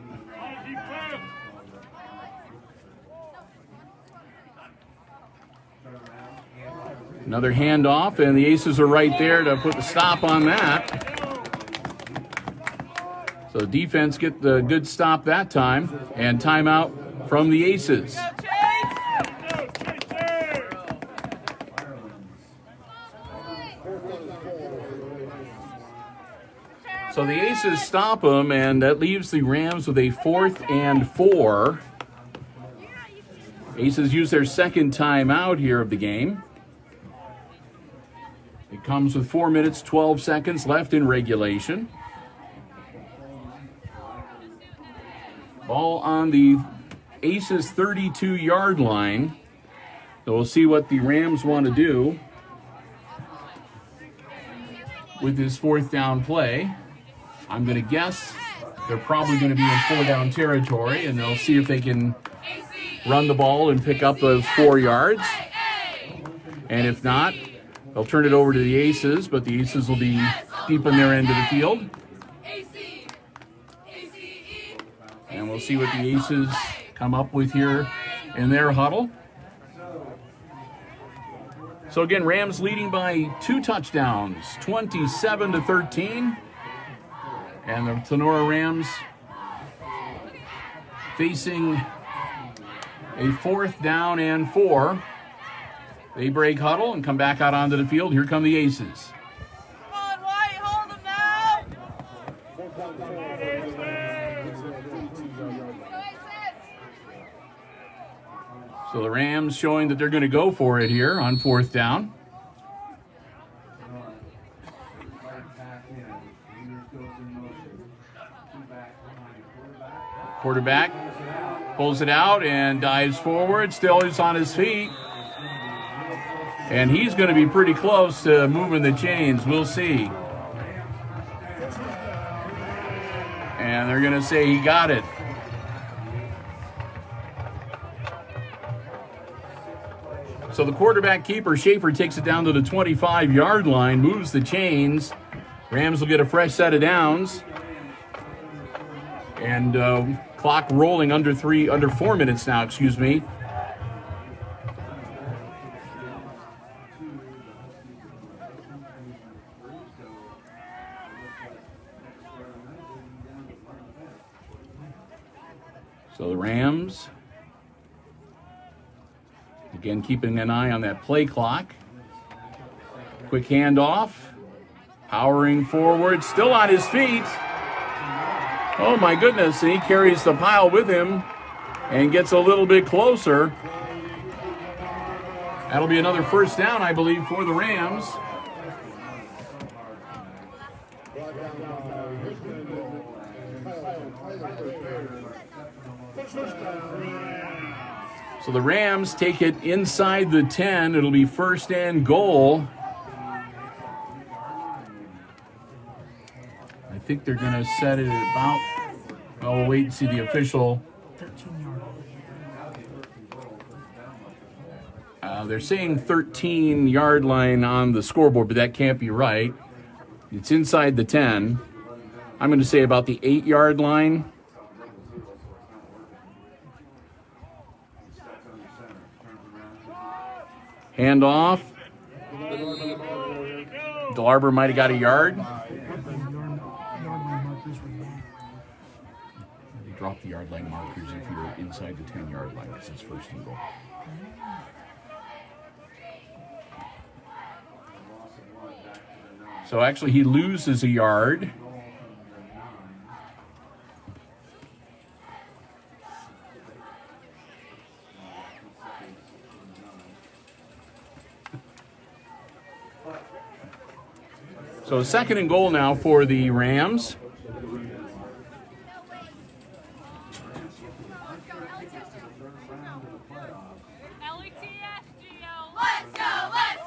Another handoff, and the Aces are right there to put the stop on that. So the defense get the good stop that time, and timeout from the Aces. So the Aces stop them, and that leaves the Rams with a 4th and 4. Aces use their second timeout here of the game. It comes with 4 minutes, 12 seconds left in regulation. Ball on the Aces 32-yard line. So we'll see what the Rams want to do with this 4th down play. I'm going to guess they're probably going to be in 4-down territory, and they'll see if they can run the ball and pick up those 4 yards. And if not, they'll turn it over to the Aces, but the Aces will be deep in their end of the field. And we'll see what the Aces come up with here in their huddle. So again, Rams leading by 2 touchdowns, 27-13. And the Tinora Rams facing a 4th down and 4. They break huddle and come back out onto the field. Here come the Aces.
Come on, White. Hold them now.
So the Rams showing that they're going to go for it here on 4th down. Quarterback pulls it out and dives forward, still is on his feet. And he's going to be pretty close to moving the chains. We'll see. And they're going to say he got it. So the quarterback keeper, Schaefer, takes it down to the 25-yard line, moves the chains. Rams will get a fresh set of downs. And clock rolling under 4 minutes now, excuse me. So the Rams, again, keeping an eye on that play clock. Quick handoff. Powering forward, still on his feet. Oh my goodness, and he carries the pile with him and gets a little bit closer. That'll be another first down, I believe, for the Rams. So the Rams take it inside the 10. It'll be first and goal. I think they're going to set it at about, oh, we'll wait and see the official.
13-yard.
They're saying 13-yard line on the scoreboard, but that can't be right. It's inside the 10. I'm going to say about the 8-yard line. Hand off. Delarber might have got a yard. They drop the yard line markers if you're inside the 10-yard line. This is first and goal. So actually he loses a yard. So second and goal now for the Rams.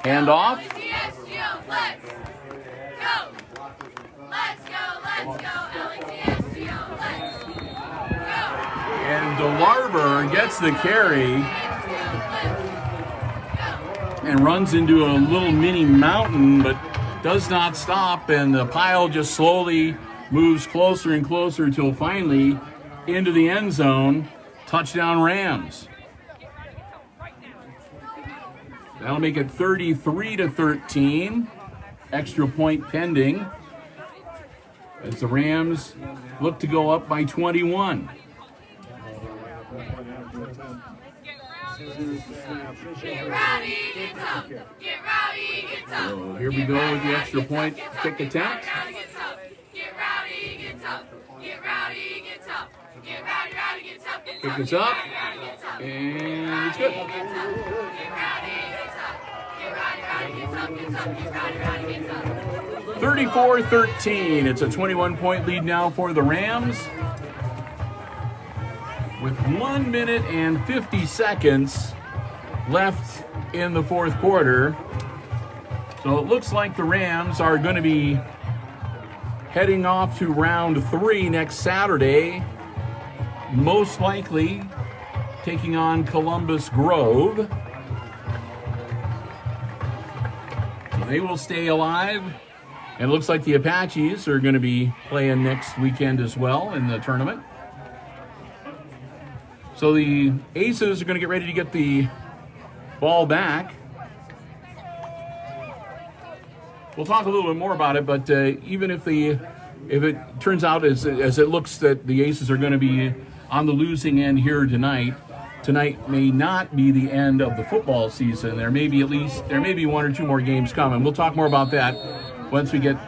Hand off.
Let's go.
And Delarber gets the carry and runs into a little mini mountain, but does not stop, and the pile just slowly moves closer and closer until finally into the end zone. Touchdown Rams. That'll make it 33-13. Extra point pending as the Rams look to go up by 21.
Get rowdy, get tough. Get rowdy, get tough.
So here we go with the extra point kick attempt.
Get rowdy, get tough. Get rowdy, get tough. Get rowdy, rowdy, get tough.
Kick is up, and it's good.
Get rowdy, get tough. Get rowdy, rowdy, get tough. Get tough. Get rowdy, rowdy, get tough.
34-13. It's a 21-point lead now for the Rams. With 1 minute and 50 seconds left in the fourth quarter. So it looks like the Rams are going to be heading off to round 3 next Saturday. Most likely taking on Columbus Grove. So they will stay alive. And it looks like the Apaches are going to be playing next weekend as well in the tournament. So the Aces are going to get ready to get the ball back. We'll talk a little bit more about it, but even if it turns out as it looks that the Aces are going to be on the losing end here tonight may not be the end of the football season. There may be 1 or 2 more games coming. We'll talk more about that once we get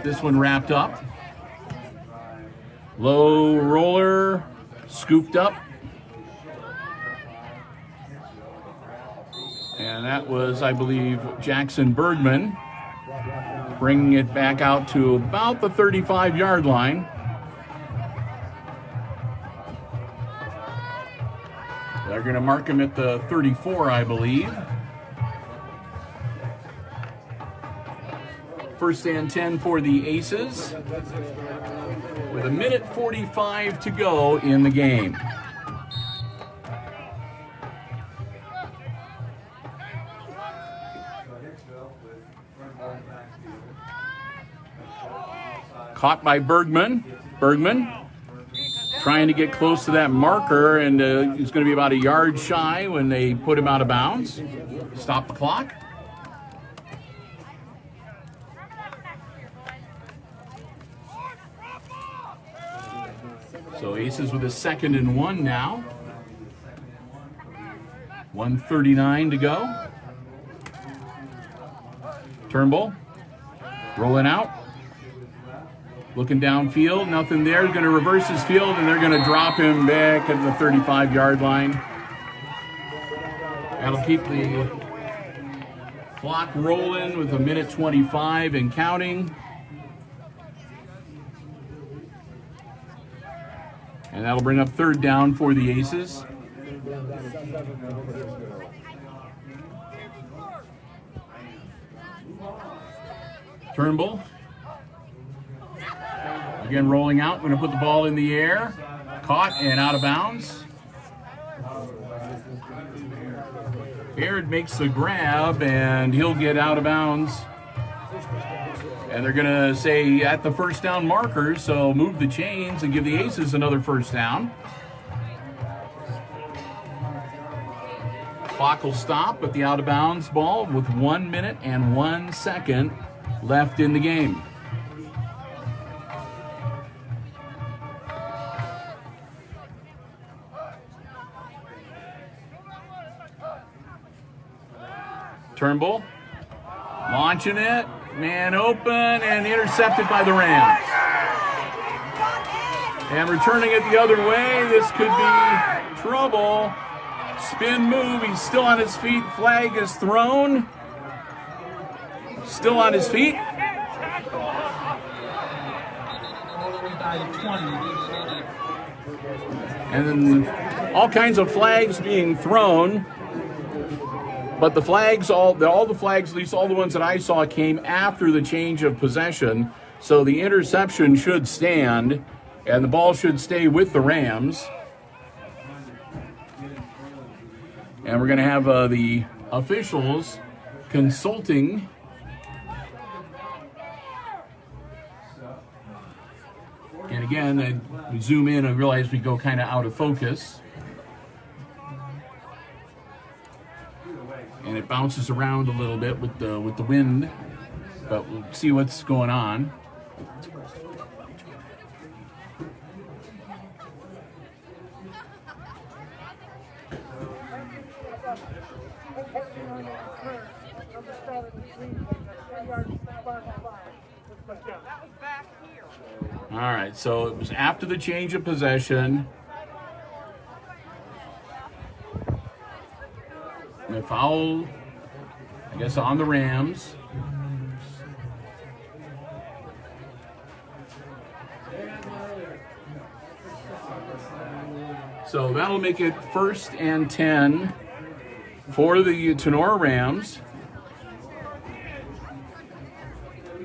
this one wrapped up. Low roller, scooped up. And that was, I believe, Jackson Bergman, bringing it back out to about the 35-yard line. They're going to mark him at the 34, I believe. First and 10 for the Aces, with 1:45 to go in the game. Caught by Bergman. Bergman trying to get close to that marker, and he's going to be about a yard shy when they put him out of bounds. Stop the clock. So Aces with a 2nd and 1 now. 1:39 to go. Turnbull rolling out. Looking downfield, nothing there. He's going to reverse his field, and they're going to drop him back at the 35-yard line. That'll keep the Clock rolling with 1:25 and counting. And that'll bring up third down for the Aces. Turnbull. Again rolling out, going to put the ball in the air. Caught and out of bounds. Baird makes the grab and he'll get out of bounds. And they're going to say at the first down marker, so move the chains and give the Aces another first down. Clock will stop with the out of bounds ball with 1 minute and 1 second left in the game. Turnbull launching it, man open, and intercepted by the Rams. And returning it the other way, this could be trouble. Spin move, he's still on his feet, flag is thrown. Still on his feet. And then all kinds of flags being thrown. But the flags, all the flags, at least all the ones that I saw, came after the change of possession. So the interception should stand, and the ball should stay with the Rams. And we're going to have the officials consulting. And again, we zoom in and realize we go kind of out of focus. And it bounces around a little bit with the wind, but we'll see what's going on. All right, so it was after the change of possession. A foul, I guess, on the Rams. So that'll make it 1st and 10 for the Tinora Rams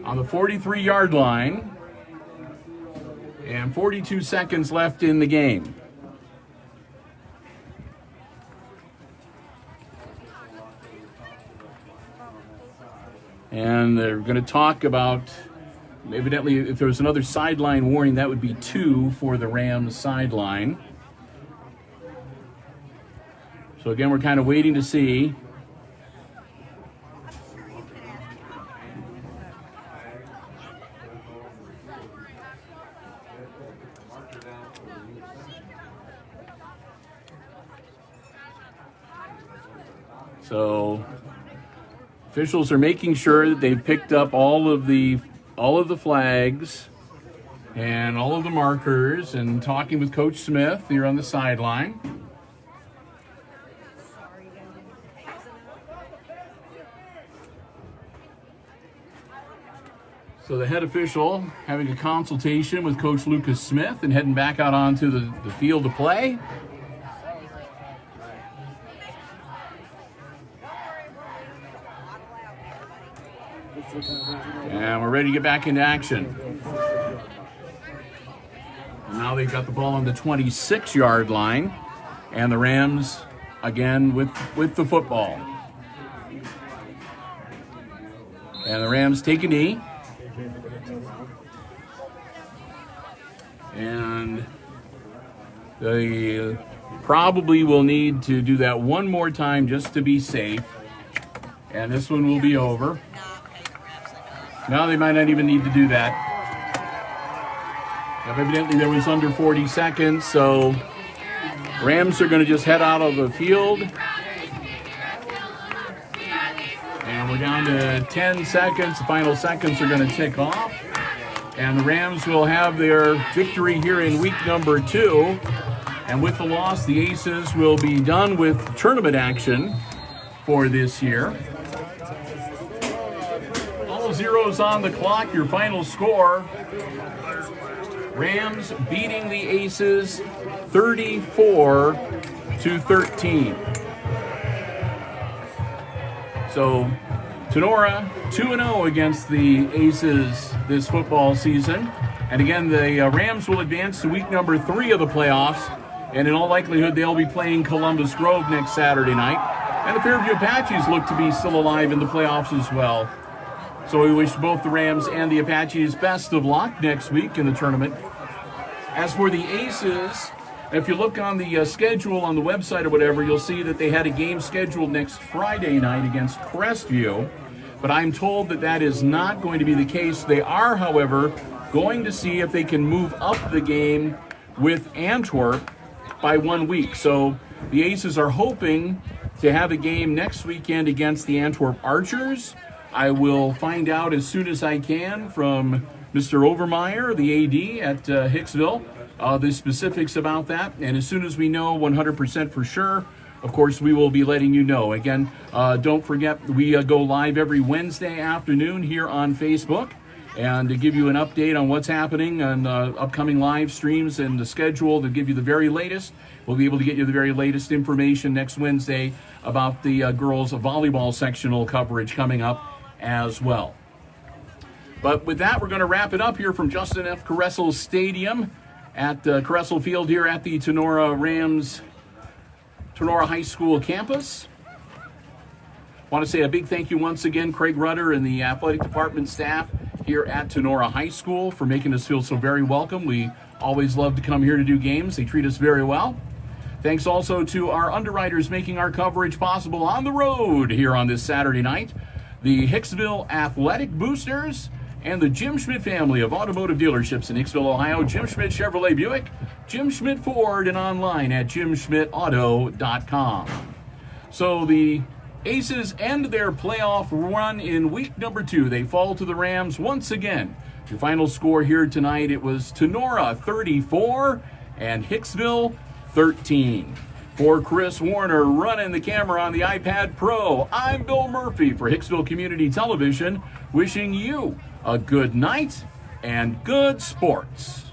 on the 43-yard line, and 42 seconds left in the game. And they're going to talk about, evidently, if there was another sideline warning, that would be 2 for the Rams sideline. So again, we're kind of waiting to see. So officials are making sure that they've picked up all of the flags and all of the markers, and talking with Coach Smith here on the sideline. So the head official having a consultation with Coach Lucas Smith and heading back out onto the field to play. And we're ready to get back into action. And now they've got the ball on the 26-yard line, and the Rams again with the football. And the Rams take a knee. And they probably will need to do that one more time just to be safe. And this one will be over. Now they might not even need to do that. Evidently there was under 40 seconds, so Rams are going to just head out of the field. And we're down to 10 seconds. The final seconds are going to tick off. And the Rams will have their victory here in week number 2. And with the loss, the Aces will be done with tournament action for this year. zeros on the clock. Your final score, Rams beating the Aces 34-13. So Tinora 2-0 against the Aces this football season. And again, the Rams will advance to week number 3 of the playoffs. And in all likelihood, they'll be playing Columbus Grove next Saturday night. And the Fairview Apaches look to be still alive in the playoffs as well. So we wish both the Rams and the Apaches best of luck next week in the tournament. As for the Aces, if you look on the schedule on the website or whatever, you'll see that they had a game scheduled next Friday night against Crestview. But I'm told that that is not going to be the case. They are, however, going to see if they can move up the game with Antwerp by 1 week. So the Aces are hoping to have a game next weekend against the Antwerp Archers. I will find out as soon as I can from Mr. Overmeyer, the AD at Hicksville, the specifics about that. And as soon as we know 100% for sure, of course, we will be letting you know. Again, don't forget, we go live every Wednesday afternoon here on Facebook. And to give you an update on what's happening on upcoming live streams and the schedule, to give you the very latest, we'll be able to get you the very latest information next Wednesday about the girls' volleyball sectional coverage coming up as well. But with that, we're going to wrap it up here from Justin F. Caressel Stadium at Caressel Field here at the Tinora Rams Tinora High School campus. Want to say a big thank you once again, Craig Rudder and the athletic department staff here at Tinora High School for making us feel so very welcome. We always love to come here to do games. They treat us very well. Thanks also to our underwriters making our coverage possible on the road here on this Saturday night. The Hicksville Athletic Boosters and the Jim Schmidt family of automotive dealerships in Hicksville, Ohio. Jim Schmidt Chevrolet Buick, Jim Schmidt Ford, and online at jimschmidtauto.com. So the Aces end their playoff run in week number 2. They fall to the Rams once again. Your final score here tonight, it was Tinora 34 and Hicksville 13. For Chris Warner running the camera on the iPad Pro, I'm Bill Murphy for Hicksville Community Television, wishing you a good night and good sports.